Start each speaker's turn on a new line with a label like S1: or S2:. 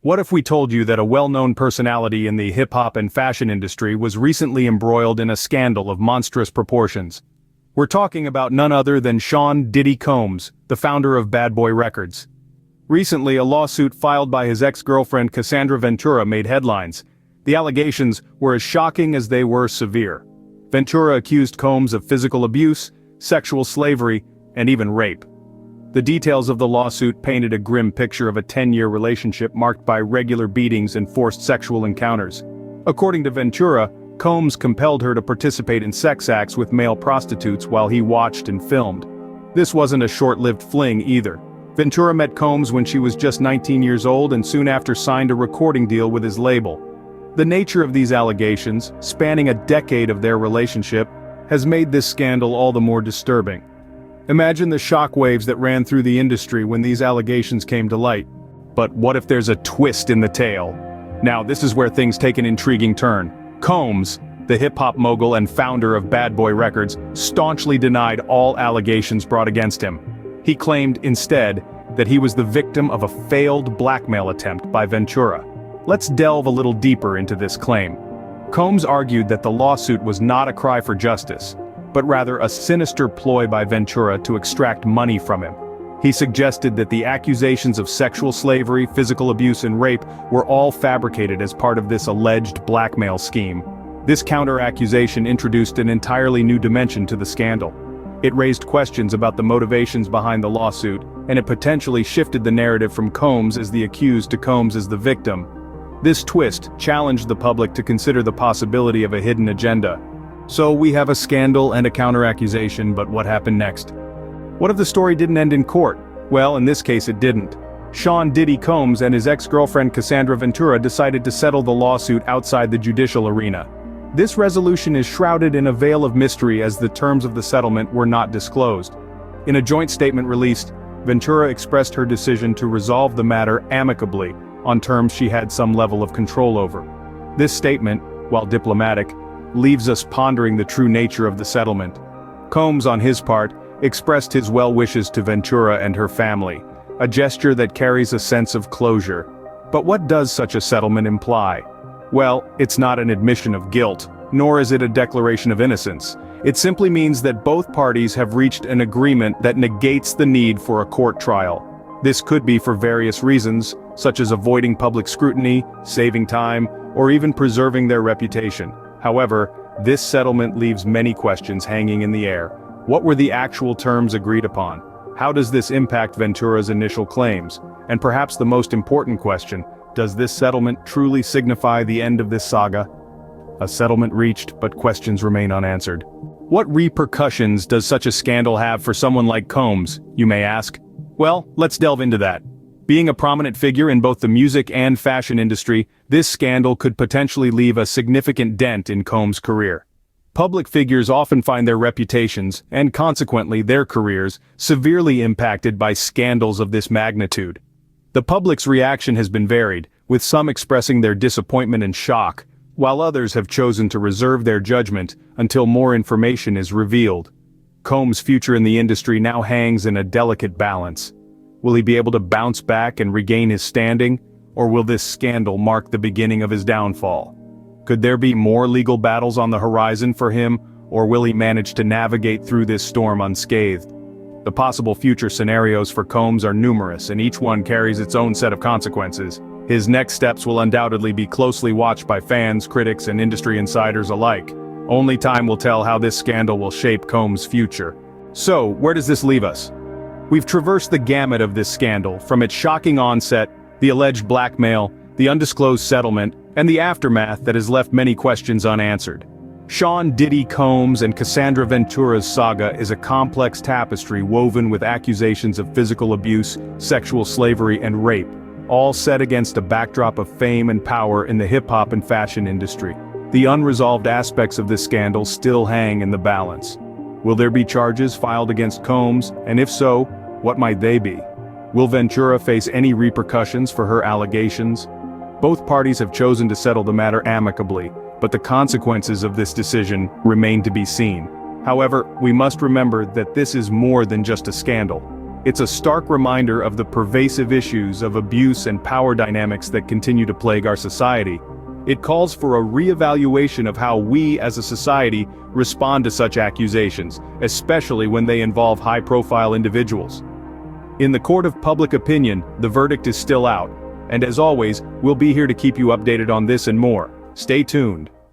S1: What if we told you that a well-known personality in the hip-hop and fashion industry was recently embroiled in a scandal of monstrous proportions? We're talking about none other than Sean "Diddy" Combs, the founder of Bad Boy Records. Recently, a lawsuit filed by his ex-girlfriend Cassandra Ventura made headlines. The allegations were as shocking as they were severe. Ventura accused Combs of physical abuse, sexual slavery, and even rape. The details of the lawsuit painted a grim picture of a 10-year relationship marked by regular beatings and forced sexual encounters. According to Ventura, Combs compelled her to participate in sex acts with male prostitutes while he watched and filmed. This wasn't a short-lived fling either. Ventura met Combs when she was just 19 years old and soon after signed a recording deal with his label. The nature of these allegations, spanning a decade of their relationship, has made this scandal all the more disturbing. Imagine the shockwaves that ran through the industry when these allegations came to light. But what if there's a twist in the tale? Now this is where things take an intriguing turn. Combs, the hip-hop mogul and founder of Bad Boy Records, staunchly denied all allegations brought against him. He claimed, instead, that he was the victim of a failed blackmail attempt by Ventura. Let's delve a little deeper into this claim. Combs argued that the lawsuit was not a cry for justice, but rather a sinister ploy by Ventura to extract money from him. He suggested that the accusations of sexual slavery, physical abuse and rape were all fabricated as part of this alleged blackmail scheme. This counter-accusation introduced an entirely new dimension to the scandal. It raised questions about the motivations behind the lawsuit, and it potentially shifted the narrative from Combs as the accused to Combs as the victim. This twist challenged the public to consider the possibility of a hidden agenda. So we have a scandal and a counter-accusation, but what happened next? What if the story didn't end in court? Well, in this case it didn't. Sean "Diddy" Combs and his ex-girlfriend Cassandra Ventura decided to settle the lawsuit outside the judicial arena. This resolution is shrouded in a veil of mystery as the terms of the settlement were not disclosed. In a joint statement released, Ventura expressed her decision to resolve the matter amicably, on terms she had some level of control over. This statement, while diplomatic, leaves us pondering the true nature of the settlement. Combs, on his part, expressed his well wishes to Ventura and her family, a gesture that carries a sense of closure. But what does such a settlement imply? Well, it's not an admission of guilt, nor is it a declaration of innocence. It simply means that both parties have reached an agreement that negates the need for a court trial. This could be for various reasons, such as avoiding public scrutiny, saving time, or even preserving their reputation. However, this settlement leaves many questions hanging in the air. What were the actual terms agreed upon? How does this impact Ventura's initial claims? And perhaps the most important question, does this settlement truly signify the end of this saga? A settlement reached, but questions remain unanswered. What repercussions does such a scandal have for someone like Combs, you may ask? Well, let's delve into that. Being a prominent figure in both the music and fashion industry, this scandal could potentially leave a significant dent in Combs' career. Public figures often find their reputations, and consequently their careers, severely impacted by scandals of this magnitude. The public's reaction has been varied, with some expressing their disappointment and shock, while others have chosen to reserve their judgment until more information is revealed. Combs' future in the industry now hangs in a delicate balance. Will he be able to bounce back and regain his standing, or will this scandal mark the beginning of his downfall? Could there be more legal battles on the horizon for him, or will he manage to navigate through this storm unscathed? The possible future scenarios for Combs are numerous, and each one carries its own set of consequences. His next steps will undoubtedly be closely watched by fans, critics, and industry insiders alike. Only time will tell how this scandal will shape Combs' future. So, where does this leave us? We've traversed the gamut of this scandal, from its shocking onset, the alleged blackmail, the undisclosed settlement, and the aftermath that has left many questions unanswered. Sean "Diddy" Combs and Cassandra Ventura's saga is a complex tapestry woven with accusations of physical abuse, sexual slavery, and rape, all set against a backdrop of fame and power in the hip-hop and fashion industry. The unresolved aspects of this scandal still hang in the balance. Will there be charges filed against Combs, and if so, what might they be? Will Ventura face any repercussions for her allegations? Both parties have chosen to settle the matter amicably, but the consequences of this decision remain to be seen. However, we must remember that this is more than just a scandal. It's a stark reminder of the pervasive issues of abuse and power dynamics that continue to plague our society. It calls for a re-evaluation of how we as a society respond to such accusations, especially when they involve high-profile individuals. In the court of public opinion, the verdict is still out, and as always, we'll be here to keep you updated on this and more. Stay tuned.